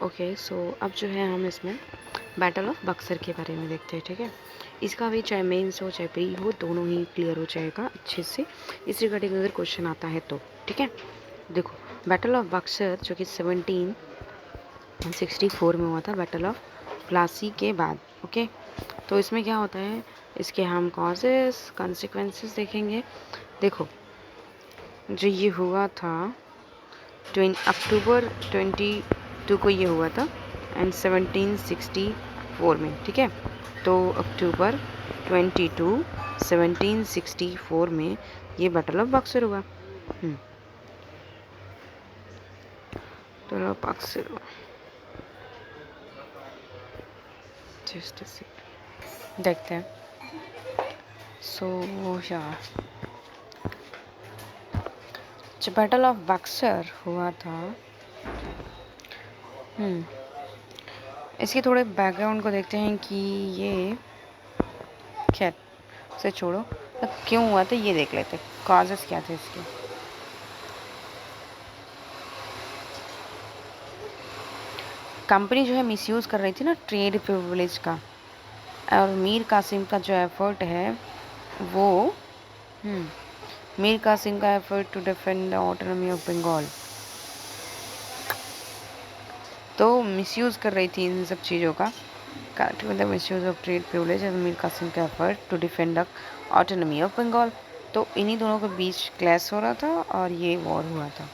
Okay, सो अब जो है हम इसमें बैटल ऑफ बक्सर के बारे में देखते हैं, ठीक है। इसका भी चाहे मेंस हो चाहे प्री हो, दोनों ही क्लियर हो जाएगा अच्छे से इस रिगार्डिंग अगर क्वेश्चन आता है तो, ठीक है। देखो, बैटल ऑफ बक्सर जो कि 1764 में हुआ था, बैटल ऑफ प्लासी के बाद। ओके, तो इसमें क्या होता है, इसके हम कॉजेस कॉन्सिक्वेंसेस देखेंगे। देखो, जो ये हुआ था अक्टूबर 22 को ये हुआ था एंड 1764 में, ठीक है। तो अक्टूबर 22 1764 में ये बैटल ऑफ बक्सर हुआ। बैटल ऑफ बक्सर जस्ट देखते हैं। सो यार, जो बैटल ऑफ बक्सर हुआ था, इसके थोड़े बैकग्राउंड को देखते हैं कि ये, खैर से छोड़ो, तो क्यों हुआ था ये देख लेते, कॉजेस क्या थे इसके। कंपनी जो है मिसयूज़ कर रही थी ना ट्रेड प्रिविलेज का, और मीर कासिम का जो एफर्ट है वो मीर कासिम का effort to defend the autonomy of Bengal, तो मिसयूज़ कर रही थी इन सब चीज़ों का, misuse of trade privilege and Mir Qasim का effort to defend the autonomy of Bengal. तो इन्हीं दोनों के बीच क्लैश हो रहा था और ये वॉर हुआ था।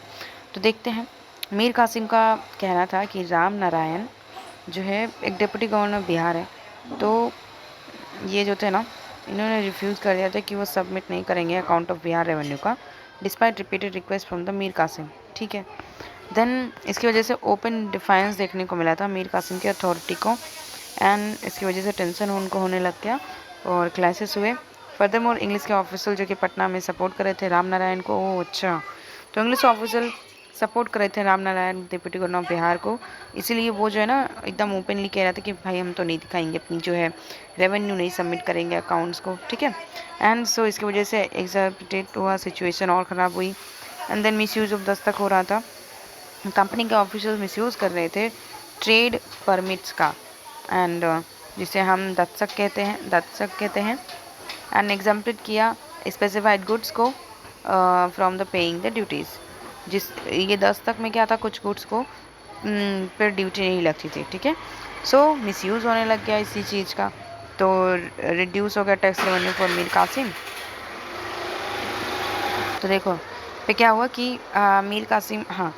तो देखते हैं, मीर कासिम का कहना था कि राम नारायण जो है एक डिप्टी गवर्नर बिहार है, तो ये जो थे ना, इन्होंने रिफ्यूज़ कर दिया था कि वो सबमिट नहीं करेंगे अकाउंट ऑफ बिहार रेवेन्यू का, despite repeated request from the Mir Qasim, ठीक है। देन इसकी वजह से ओपन डिफाइंस देखने को मिला था मीर कासिम की अथॉरिटी को, एंड इसकी वजह से टेंशन उनको होने लग गया और क्लासेस हुए। फर्दरमोर इंग्लिश के ऑफिसर जो कि पटना में सपोर्ट कर रहे थे राम नारायण को, अच्छा, तो इंग्लिश ऑफिसर सपोर्ट कर रहे थे Ram Narayan deputy governor of Bihar को, इसीलिए वो जो है ना एकदम ओपनली कह रहा था कि भाई हम तो नहीं दिखाएंगे अपनी जो है रेवेन्यू, नहीं सबमिट करेंगे अकाउंट्स को, ठीक है। एंड सो इसकी वजह से एग्जैस्परेट हुआ, सिचुएशन और ख़राब हुई। And then misuse of dastak हो रहा था, कंपनी के ऑफिशियल मिसयूज़ कर रहे थे ट्रेड परमिट्स का, एंड जिसे हम दत्सक कहते हैं एंड एग्जाम्प्टेड किया स्पेसिफाइड गुड्स को from the paying the duties. जिस ये दस्तक में क्या था, कुछ गुड्स को पर ड्यूटी नहीं लगती थी, ठीक है। सो मिसयूज़ होने लग गया इसी चीज़ का, तो रिड्यूस हो गया tax revenue for Mir Qasim. तो देखो पे क्या हुआ कि मीर कासिम, हाँ,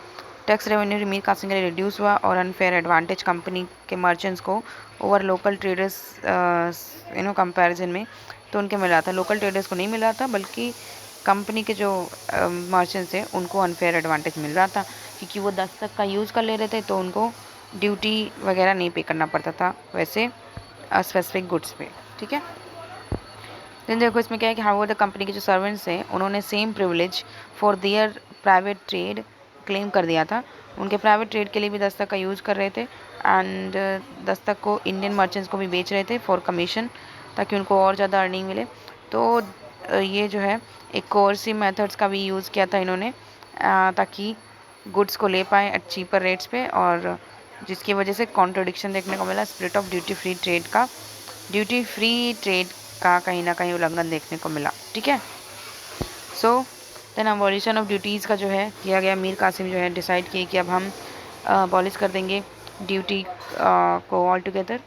टैक्स रेवेन्यू मीर कासिम के लिए रिड्यूस हुआ और अनफेयर एडवांटेज कंपनी के मर्चेंट्स को ओवर लोकल ट्रेडर्स कंपैरिजन में, तो उनके मिला था, लोकल ट्रेडर्स को नहीं मिला था बल्कि कंपनी के जो मर्चेंट्स थे उनको अनफेयर एडवांटेज मिल रहा था, क्योंकि वो दस्तक का यूज़ कर ले रहे थे तो उनको ड्यूटी वगैरह नहीं पे करना पड़ता था वैसे स्पेसिफिक गुड्स पे, ठीक है। देन देखो इसमें क्या है कि हाउ द कंपनी के जो सर्वेंट्स हैं उन्होंने same privilege for their private trade claim कर दिया था, उनके प्राइवेट ट्रेड के लिए भी दस्तक का यूज़ कर रहे थे, एंड दस्तक को इंडियन मर्चेंट्स को भी बेच रहे थे फॉर कमीशन, ताकि उनको और ज़्यादा अर्निंग मिले। तो ये जो है एक कोर्सिव मेथड्स का भी यूज़ किया था इन्होंने, ताकि गुड्स को ले पाए एट चीपर रेट्स पे, और जिसकी वजह से कॉन्ट्रोडिक्शन देखने को मिला spirit of duty free trade का, ड्यूटी फ्री ट्रेड का कहीं ना कहीं उल्लंघन देखने को मिला, ठीक है। So then abolition of duties का जो है किया गया, मीर कासिम जो है डिसाइड किए कि अब हम अबॉलिश कर देंगे ड्यूटी को ऑल टुगेदर,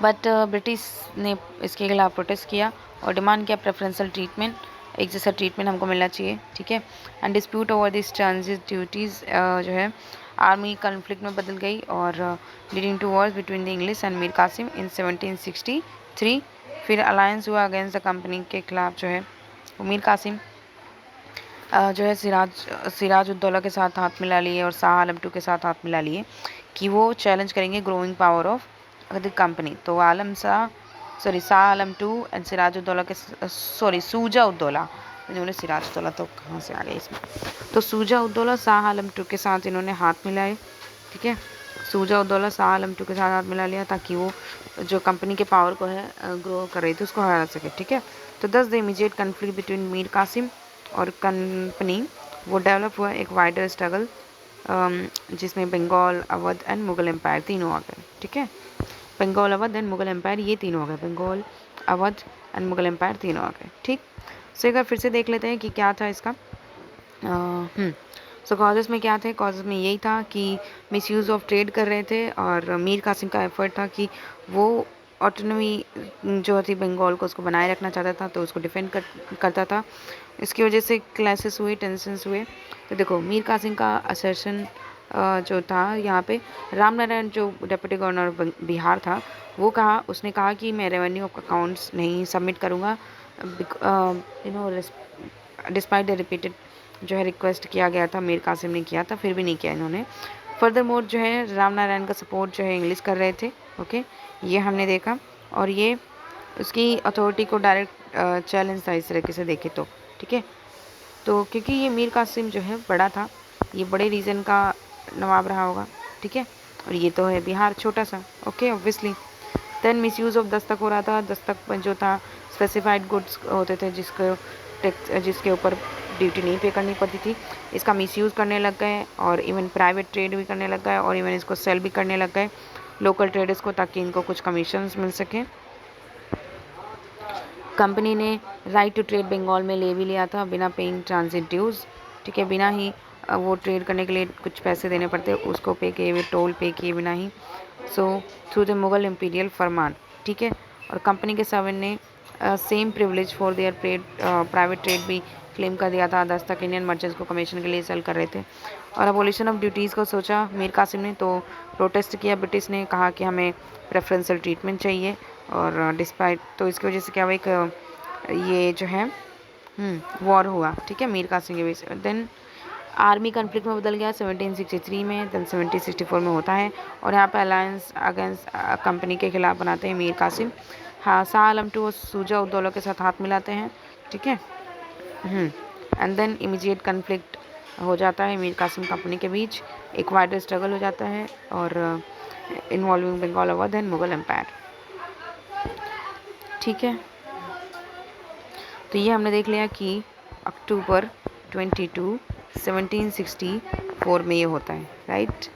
बट ब्रिटिश ने इसके खिलाफ प्रोटेस्ट किया और डिमांड किया प्रेफरेंशियल ट्रीटमेंट, एक जैसा ट्रीटमेंट हमको मिलना चाहिए, ठीक है। And dispute over this transit duties जो है आर्मी कन्फ्लिक्ट में बदल गई और leading to wars between the English and Mir Qasim in 1763। फिर अलायंस हुआ अगेंस्ट द कंपनी के खिलाफ, जो है मीर कासिम जो है सिराज उद्दौला के साथ हाथ मिला लिए और शाह आलम टू के साथ हाथ मिला लिए कि वो चैलेंज करेंगे growing power of the company. तो शाह आलम टू एंड सिराज उद्दौला के सूजा उद्दौला, इन्होंने सिराज उद्दौला तो कहाँ से आ गए इसमें, तो सूजा उद्दौला शाह आलम टू के साथ इन्होंने हाथ मिलाए, ठीक है। सूजा उद्दौला शाह आलम टू के साथ हाथ मिला लिया ताकि वो जो कंपनी के पावर को है ग्रो कर रही थी उसको हरा सके, ठीक है। तो thus the immediate conflict between Mir Qasim और कंपनी वो डेवलप हुआ एक वाइडर स्ट्रगल जिसमें बंगाल, अवध एंड मुगल एम्पायर तीनों आ गए। ठीक है, बंगाल, अवध एंड मुगल एम्पायर ये तीनों आ गए, बंगाल, अवध एंड मुगल एम्पायर तीनों आ गए। ठीक, सो एक बार फिर से देख लेते हैं कि क्या था इसका। सो कॉजेज़ में क्या थे, कॉजेज़ में यही था कि मिसयूज़ ऑफ ट्रेड कर रहे थे, और मीर कासिम का एफर्ट था कि वो ऑटोनॉमी जो थी बंगाल को उसको बनाए रखना चाहता था, तो उसको डिफेंड करता था। इसकी वजह से क्लैशेस हुए, टेंशन्स हुए। तो देखो मीर कासिम का असर्शन जो था यहाँ पे, राम नारायण जो डिप्टी गवर्नर बिहार था, वो उसने कहा कि मैं रेवेन्यू अकाउंट्स नहीं सबमिट करूँगा, डिस्पाइट द रिपीटेड जो है रिक्वेस्ट किया गया था, मीर कासिम ने किया था, फिर भी नहीं किया इन्होंने। फर्दर मोर जो है राम नारायण का सपोर्ट जो है इंग्लिश कर रहे थे। ओके, ये हमने देखा, और ये उसकी अथॉरिटी को डायरेक्ट चैलेंज था इस तरीके से देखे तो। ठीक है, तो क्योंकि ये मीर कासिम जो है बड़ा था, ये बड़े रीजन का नवाब रहा होगा। ठीक है, और ये तो है बिहार छोटा सा। Okay, obviously. Then misuse of dastak हो रहा था। दस्तक जो था स्पेसिफाइड गुड्स होते थे जिसके ऊपर ड्यूटी नहीं पे करनी पड़ती थी, इसका मिसयूज़ करने लग गए, और इवन प्राइवेट ट्रेड भी करने लग गए, और इवन इसको सेल भी करने लग गए लोकल ट्रेडर्स को, ताकि इनको कुछ कमीशंस मिल सके। कंपनी ने राइट टू ट्रेड बंगाल में ले भी लिया था बिना पेइंग ट्रांजिट ड्यूज़। ठीक है, बिना ही वो ट्रेड करने के लिए कुछ पैसे देने पड़ते, उसको पे किए हुए, टोल पे किए बिना ही। So through the Mughal imperial farman. ठीक है, और कंपनी के सर्वेंट ने same privilege for their private trade भी क्लेम कर दिया था। दस्तक इंडियन मर्चेंट्स को कमीशन के लिए सेल कर रहे थे। और अबोलिशन ऑफ ड्यूटीज़ को सोचा मीर कासिम ने, तो प्रोटेस्ट किया। ब्रिटिश ने कहा कि हमें प्रेफरेंशियल ट्रीटमेंट चाहिए, और डिस्पाइट तो इसकी वजह से क्या हुआ, एक ये जो है वॉर हुआ। ठीक है, मीर कासिम के बीच। देन आर्मी कन्फ्लिक्ट में बदल गया 1763 में, देन 1764 में होता है, और यहाँ पे अलायंस अगेंस्ट कंपनी के खिलाफ बनाते हैं मीर कासिम। हाँ, शाह आलम टू सूजा उद्दौला के साथ हाथ मिलाते हैं। ठीक है, एंड देन इमीडिएट कन्फ्लिक्ट हो जाता है मीर कासिम कंपनी के बीच, एक वाइडर स्ट्रगल हो जाता है, और involving Bengal, Awadh and Mughal empire. ठीक है, तो ये हमने देख लिया कि अक्टूबर 22 1764 में ये होता है, राइट।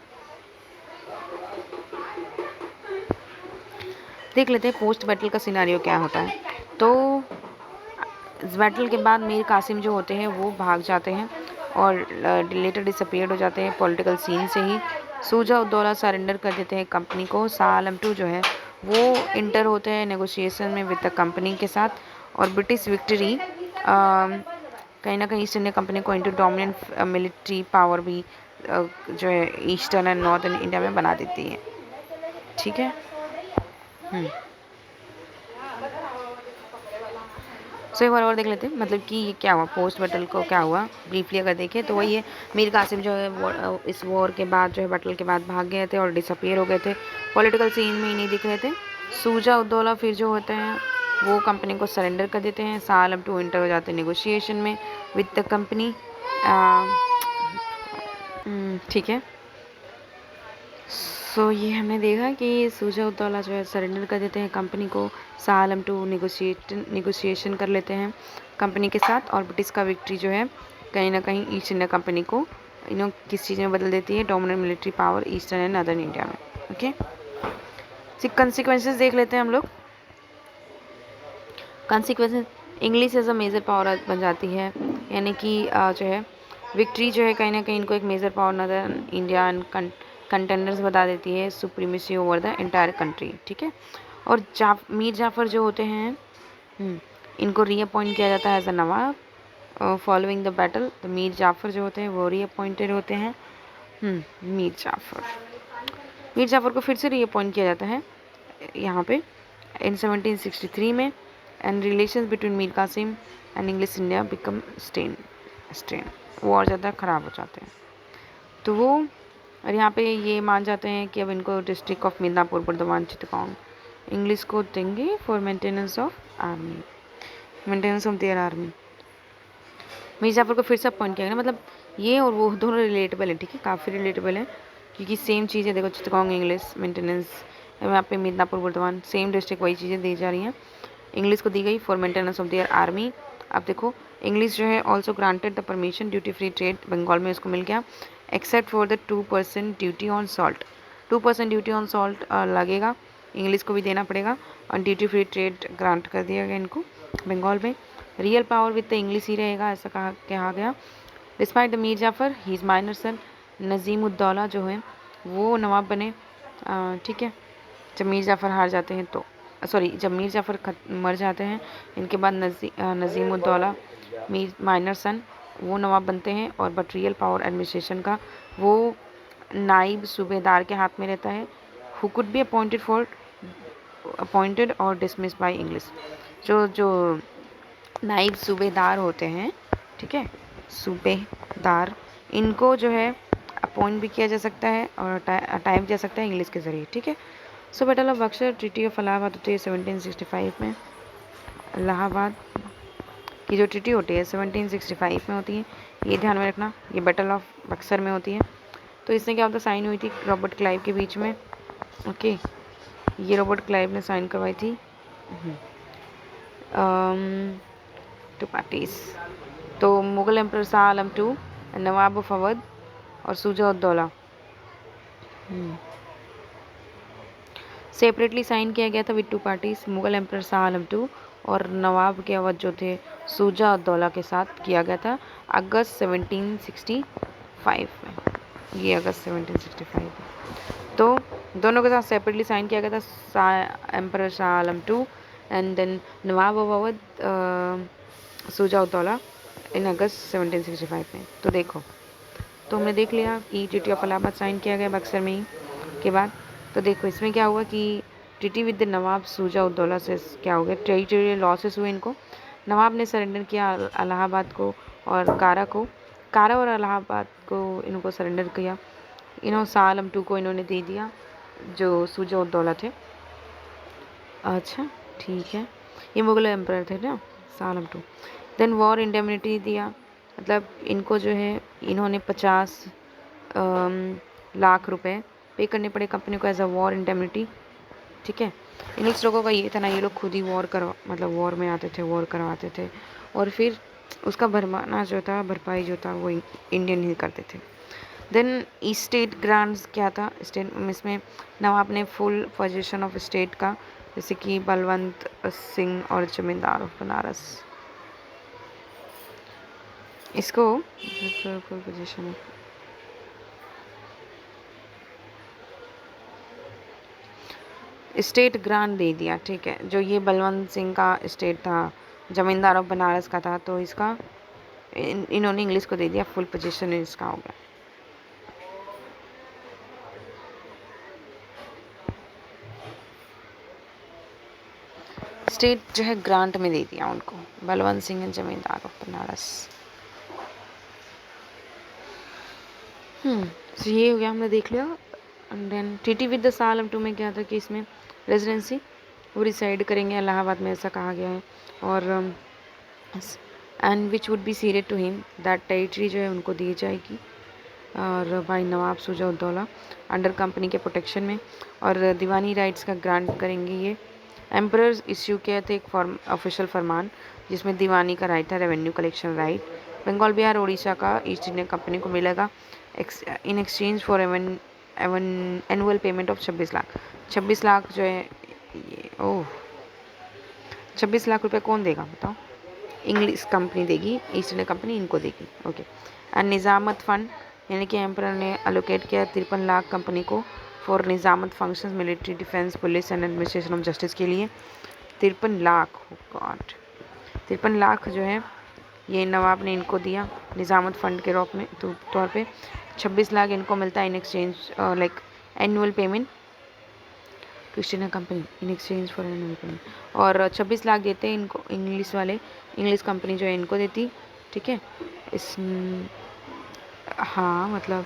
देख लेते हैं पोस्ट बैटल का सिनारियो क्या होता है। तो इस बैटल के बाद मीर कासिम जो होते हैं वो भाग जाते हैं, और लेटर डिसअपियर्ड हो जाते हैं पॉलिटिकल सीन से ही। सूजा उद्दौला सरेंडर कर देते हैं कंपनी को। शाह आलम टू जो है वो इंटर होते हैं नेगोशिएशन में विद द कंपनी के साथ, और ब्रिटिश विक्ट्री कहीं ना कहीं ईस्ट इंडिया कंपनी को इंटू डोमिनेंट मिलिट्री पावर भी जो है ईस्टर्न एंड नॉर्थर्न इंडिया में बना देती है। ठीक है, सो एक बार और देख लेते हैं, मतलब कि ये क्या हुआ, पोस्ट बैटल को क्या हुआ ब्रीफली अगर देखें तो वही है, मीर कासिम जो है इस वॉर के बाद जो है बैटल के बाद भाग गए थे और डिसअपियर हो गए थे, पॉलिटिकल सीन में ही नहीं दिख रहे थे। सूजा उद्दौला फिर जो होते हैं वो कंपनी को सरेंडर कर देते हैं। शाह आलम टू इंटर हो जाते हैं नेगोशिएशन में विद द कंपनी। ठीक है, सो ये हमने देखा कि सूजा उद्दौला जो है सरेंडर कर देते हैं कंपनी को, शाह आलम टू नेगोशिएशन कर लेते हैं कंपनी के साथ, और ब्रिटिश का विक्ट्री जो है कहीं ना कहीं ईस्ट इंडिया कंपनी को किस चीज़ में बदल देती है, dominant military power eastern and northern India में। ओके, कंसिक्वेंसेस देख लेते हैं हम लोग। Consequences, English as a major power बन जाती है, यानी कि जो है विक्ट्री जो है कहीं ना कहीं इनको एक major power northern India and contenders बता देती है, supremacy over the entire country. ठीक है, और मीर जाफ़र जो होते हैं इनको रीअपॉइंट किया जाता है as a nawab following the battle. तो मीर जाफ़र जो होते हैं वो रीअपॉइंटेड होते हैं। मीर जाफ़र को फिर से रीअपॉइंट किया जाता है यहाँ पे इन 1763 में, and relations between Mir Qasim and English India become strain, वो और ज़्यादा ख़राब हो जाते हैं। तो वो और यहाँ पे ये मान जाते हैं कि अब इनको district of Midnapore Burdwan Chittagong English को देंगे for maintenance of their army. Mir Jafar को फिर से अपॉइंट किया गया, मतलब ये और वो दोनों रिलेटेबल है। ठीक है, काफ़ी रिलेटेबल है, क्योंकि सेम चीज़ है। देखो चिटगांव इंग्लिश मेंटेनेंस, यहाँ पे मिदनापुर बर्दवान सेम डिस्ट्रिक्ट वही चीज़ें दी जा रही हैं। इंग्लिश को दी गई for maintenance of their army. अब देखो इंग्लिश जो है also granted the permission duty free trade, Bengal में इसको मिल गया, except for the 2% duty on salt. 2% duty on salt लगेगा, इंग्लिश को भी देना पड़ेगा, और ड्यूटी फ्री ट्रेड ग्रांट कर दिया गया इनको बंगाल में। Real power with the English ही रहेगा, ऐसा कहा गया। Despite the Mir Jafar he is minor son, Najmuddaula जो है वो नवाब बने, ठीक है। जब मीर जाफ़र हार जाते हैं तो जब मीर जाफ़र मर जाते हैं, इनके बाद नज़ीमुद्दौला मीर माइनर सन वो नवाब बनते हैं, और बट रियल पावर एडमिनिस्ट्रेशन का वो नाइब सूबेदार के हाथ में रहता है, हु कुड बी अपॉइंटेड और डिसमिस बाय इंग्लिश। जो नाइब सूबेदार होते हैं, ठीक है, सूबेदार, इनको जो है अपॉइंट भी किया जा सकता है और टाइप जा सकता है इंग्लिश के ज़रिए, ठीक है। सो battle of Buxar, treaty of Allahabad होती है 1765 में। इलाहाबाद की जो ट्रीटी होती है 1765 में होती है, ये ध्यान में रखना। ये बैटल ऑफ बक्सर में होती है। तो इसने क्या होता है, साइन हुई थी रॉबर्ट क्लाइव के बीच में, ओके। ये रॉबर्ट क्लाइव ने साइन करवाई थी, टू पार्टीज। तो Mughal emperor Shah Alam two, nawab of Awadh और शुजा-उद-दौला सेपरेटली साइन किया गया था with 2 parties, Mughal emperor Shah Alam two और नवाब के अवध जो थे शुजा-उद-दौला के साथ किया गया था अगस्त 1765 में। ये अगस्त 1765 में, तो दोनों के साथ सेपरेटली साइन किया गया था, emperor Shah Alam two and then nawab of Awadh Shujauddaula in August 1765 में। तो देखो, तो हमने देख लिया कि ट्रीटी ऑफ इलाहाबाद साइन किया गया बक्सर में ही के बाद। तो देखो इसमें क्या हुआ कि ट्रीटी विद द नवाब शुजा-उद-दौला से क्या हो गया, टेरिटोरियल लॉसेस हुए इनको। नवाब ने सरेंडर किया इलाहाबाद को और कारा और इलाहाबाद को इनको सरेंडर किया। शाह आलम टू को इन्होंने दे दिया जो शुजा-उद-दौला थे। अच्छा ठीक है, ये मुगल एम्पर थे ना Shah Alam to. Than war indemnity दिया, मतलब इनको जो है इन्होंने 50 लाख रुपए पे करने पड़े कंपनी को एज अ वॉर इंडेमनिटी, ठीक है। इंग्लिश लोगों का ये था ना, ये लोग खुद ही मतलब वॉर में आते थे, वॉर करवाते थे, और फिर उसका भरमाना जो था, भरपाई जो था वो इंडियन ही करते थे। देन स्टेट ग्रांट्स क्या था, स्टेट इसमें नवाब ने फुल पोजीशन ऑफ स्टेट का, जैसे कि बलवंत सिंह और जमींदार ऑफ बनारस, इसको फुल पोजीशन स्टेट ग्रांट दे दिया, ठीक है। जो ये बलवंत सिंह का स्टेट था, जमींदार ऑफ बनारस का था, तो इसका इन्होंने इंग्लिश को दे दिया, फुल पोजीशन इसका हो गया। स्टेट जो है ग्रांट में दे दिया उनको, बलवंत सिंह एंड जमींदार ऑफ बनारस। तो ये हो गया, हमने देख लिया। And then treaty with the Shah Alam two में क्या था कि इसमें रेजिडेंसी वो रिसाइड करेंगे इलाहाबाद में, ऐसा कहा गया है। और and which would be ceded to him, that territory जो है उनको दी जाएगी और भाई नवाब शुजा-उद-दौला अंडर कंपनी के प्रोटेक्शन में, और दीवानी राइट्स का ग्रांट करेंगे ये। एम्परर्स इश्यू किए थे एक ऑफिशियल फरमान जिसमें दीवानी का राइट है, revenue collection right Bengal Bihar Orissa का ईस्ट इंडिया कंपनी को मिलेगा in exchange for annual payment of 26 lakh. 26 lakh जो है ये 26 लाख रुपए कौन देगा बताओ, इंग्लिश कंपनी देगी, ईस्ट इंडिया कंपनी इनको देगी, ओके। एंड निज़ामत फंड, यानी कि एम्पर ने अलोकेट किया 53 लाख कंपनी को for nizamat functions, military, defence, police and administration of justice के लिए। 53 लाख, गॉड, 53 लाख जो है ये नवाब ने इनको दिया निज़ामत फंड के रूप में तौर पे। 26 लाख इनको मिलता है in exchange like annual payment to East India Company in exchange for annual payment, और 26 लाख देते हैं इनको इंग्लिश वाले, इंग्लिश कंपनी जो है इनको देती, ठीक है। इस हाँ मतलब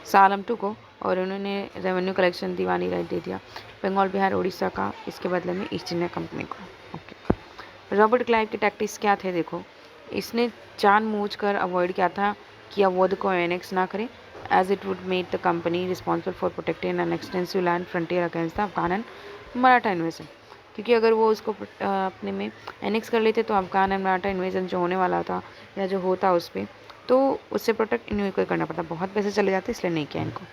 शाह आलम टू को, और उन्होंने revenue collection Deewani right they दिया बंगाल बिहार उड़ीसा का, इसके बदले में ईस्ट इंडिया कंपनी को, ओके। रॉबर्ट क्लाइव के टैक्टिक्स क्या थे देखो, इसने जानबूझकर अवॉइड किया था कि अवध को एनेक्स ना करे, as it would make the company responsible for protecting an extensive land frontier against the Afghan and Maratha invasion, क्योंकि अगर वो उसको अपने में एनेक्स कर लेते तो अफगान एंड मराठा इन्वेजन जो होने वाला था या जो होता उस पर, तो उससे प्रोटेक्ट इन्हीं को करना पड़ता, बहुत पैसे चले जाते इसलिए नहीं किया इनको।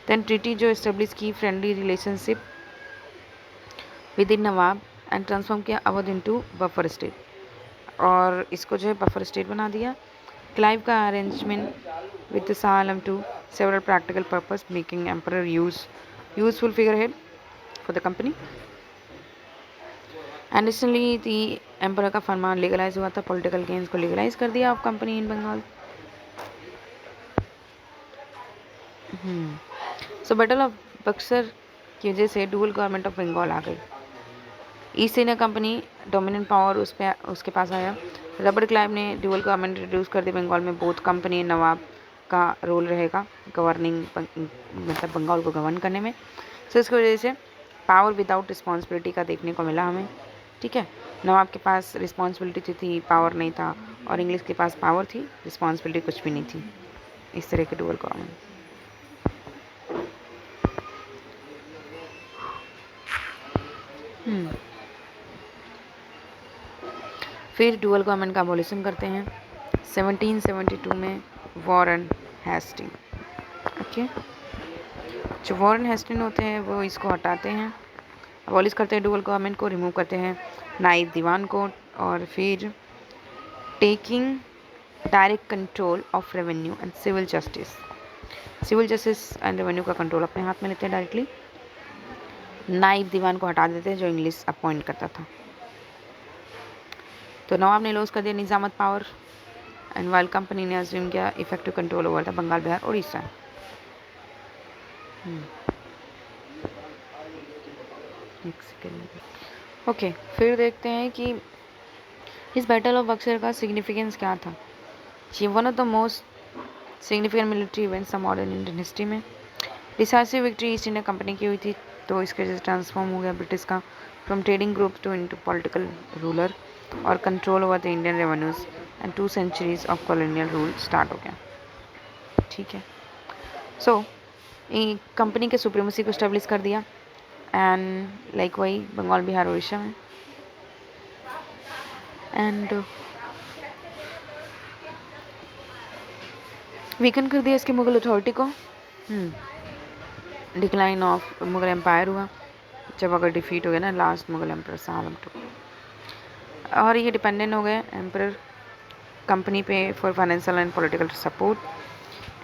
देन ट्रीटी जो इस्टेब्लिश की friendly relationship with in Nawab and transform किया अवध इनटू बफर स्टेट, और इसको जो है बफर स्टेट बना दिया। क्लाइव का arrangement with Shah Alam two several practical purpose making emperor useful figurehead for the company. Additionally the emperor का फरमान लीगलाइज हुआ था, पॉलिटिकल गेम्स को लीगलाइज कर दिया of company in Bengal. So battle of Buxar की वजह से डुअल गवर्नमेंट ऑफ बंगाल आ गई। East India Company dominant power उसके पास आया। रॉबर्ट क्लाइव ने डुअल गवर्नमेंट रिड्यूस कर दी बंगाल में। बोथ कंपनी नवाब का रोल रहेगा गवर्निंग, मतलब बंगाल को गवर्न करने में। सो इसकी वजह से पावर विदाउट रिस्पॉन्सिबिलिटी का देखने को मिला हमें, ठीक है। नवाब के पास रिस्पॉन्सिबिलिटी थी, पावर नहीं था, और इंग्लिश के पास पावर थी, रिस्पॉन्सिबिलिटी कुछ भी नहीं थी। इस तरह के डुअल गवर्नमेंट। फिर डुअल गवर्नमेंट का अबॉलिशन करते हैं 1772 में वॉरेन हेस्टिंग। ओके, जो वॉरेन हेस्टिंग होते हैं वो इसको हटाते हैं, अबॉलिश करते हैं डुअल गवर्नमेंट को, रिमूव करते हैं नाइब दीवान को, और फिर taking direct control of revenue and civil justice and revenue का कंट्रोल अपने हाथ में लेते हैं डायरेक्टली। नाइब दीवान को हटा देते हैं जो इंग्लिश अपॉइंट करता था। तो नवाब ने लॉस कर दिया निजामत पावर, एंड वाइल कंपनी ने अज्यूम किया इफेक्टिव कंट्रोल ओवर था बंगाल, बिहार, उड़ीसा। ओके, फिर देखते हैं कि इस बैटल ऑफ बक्सर का सिग्निफिकेंस क्या था। ये one of the most significant military events modern Indian history में। Decisive victory East India company की हुई थी, तो इसके वजह से ट्रांसफॉर्म हो गया ब्रिटिश का from trading group to into political ruler, और control over the Indian revenues and 2 centuries of colonial rule start हो गया, ठीक है। सो कंपनी के सुप्रीमेसी को स्टेब्लिश कर दिया, एंड लाइक वही बंगाल, बिहार, उड़ीसा में, एंड वीकन कर दिया इसके मुगल अथॉरिटी को। डिक्लाइन ऑफ मुगल एम्पायर हुआ जब अगर डिफीट हो गया ना last Mughal emperor Shah Alam two, और ये डिपेंडेंट हो गए एम्पर कंपनी पे for financial and political support.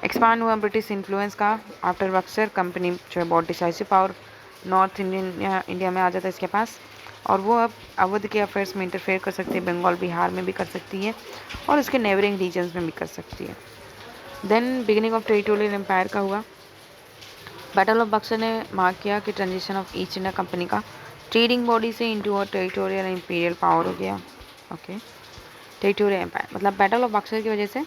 Expand हुआ ब्रिटिश इन्फ्लुएंस का आफ्टर बक्सर। कंपनी जो है बहुत डिसाइसिव पावर नॉर्थ इंडिया में आ जाता है इसके पास, और वो अब अवध के अफेयर्स में इंटरफेयर कर सकती है, बंगाल, बिहार में भी कर सकती है, और उसके नेबरिंग रीजन्स में भी कर सकती है। Then beginning of territorial empire का हुआ। बैटल ऑफ बक्सर ने मार्क किया कि transition of East India company का ट्रेडिंग बॉडी से into a territorial imperial power हो गया। ओके, टेरिटोरियल एम्पायर मतलब बैटल ऑफ बक्सर की वजह से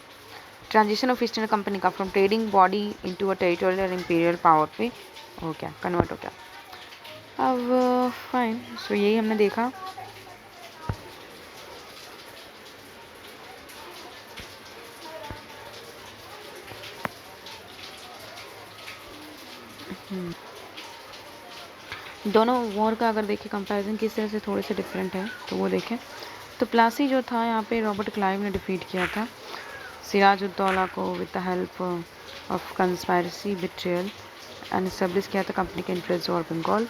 transition of East India company का from trading body into a territorial imperial power पे हो गया, कन्वर्ट हो गया। अब फाइन, सो यही हमने देखा। दोनों वॉर का अगर देखें कंपैरिजन किस तरह से थोड़े से डिफरेंट है तो वो देखें। तो प्लासी जो था यहाँ पे रॉबर्ट क्लाइव ने डिफीट किया था सिराजुद्दौला को with the help of conspiracy betrayal, and establish किया था कंपनी के इन्फ्लुएंस और Bengal.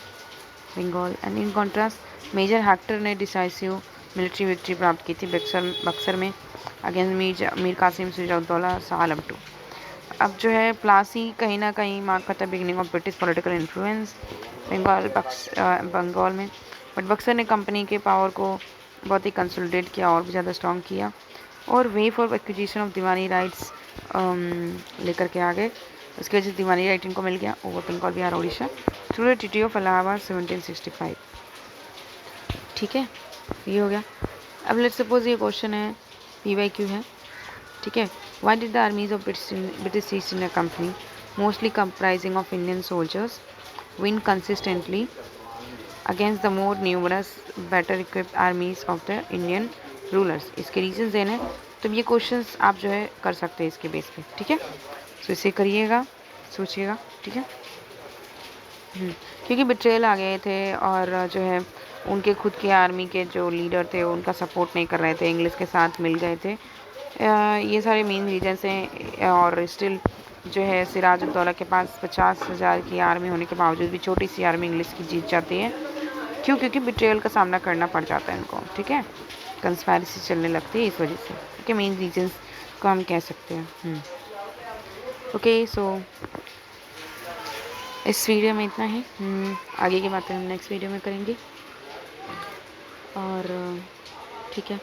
And in contrast major Hector ने डिसाइसिव मिलिट्री विक्ट्री प्राप्त की थी बक्सर में अगेंस्ट मीर कासिम सिराजुद्दौला शाह आलम टू। अब जो है प्लासी कहीं ना कहीं मार्क करता है beginning of British political influence Bengal में, बट बक्सर ने कंपनी के पावर को बहुत ही कंसोलिडेट किया और भी ज़्यादा स्ट्रॉन्ग किया, और way for acquisition of Deewani rights लेकर के आ गए। उसकी वजह से दीवानी राइट इनको मिल गया over Bengal, Bihar, Orissa through the treaty of Allahabad 1765, ठीक है, ये हो गया। अब लेट्स सपोज ये क्वेश्चन है, PYQ है, ठीक है। Why did the armies of British East India Company, mostly comprising of Indian soldiers, win consistently against the more numerous, better equipped armies of the Indian rulers? इसके reason देने, तो ये questions आप जो है कर सकते हैं इसके बेस पे, ठीक है। तो इसे करिएगा, सोचिएगा, ठीक है। क्योंकि बिट्रेल आ गए थे, और जो है उनके खुद के आर्मी के जो लीडर थे उनका सपोर्ट नहीं कर रहे थे, इंग्लिश के साथ मिल गए थे, ये सारे मेन रीजन्स हैं। और स्टिल जो है सिराजुद्दौला के पास 50,000 की आर्मी होने के बावजूद भी छोटी सी आर्मी इंग्लिश की जीत जाती है। क्यों? क्योंकि बिट्रेयल का सामना करना पड़ जाता है इनको, ठीक है। कंस्पायरेसी चलने लगती है इस वजह से। ओके, मेन रीजन्स को हम कह सकते हैं। ओके, सो इस वीडियो में इतना ही। आगे की बातें हम नेक्स्ट वीडियो में करेंगे। और ठीक है।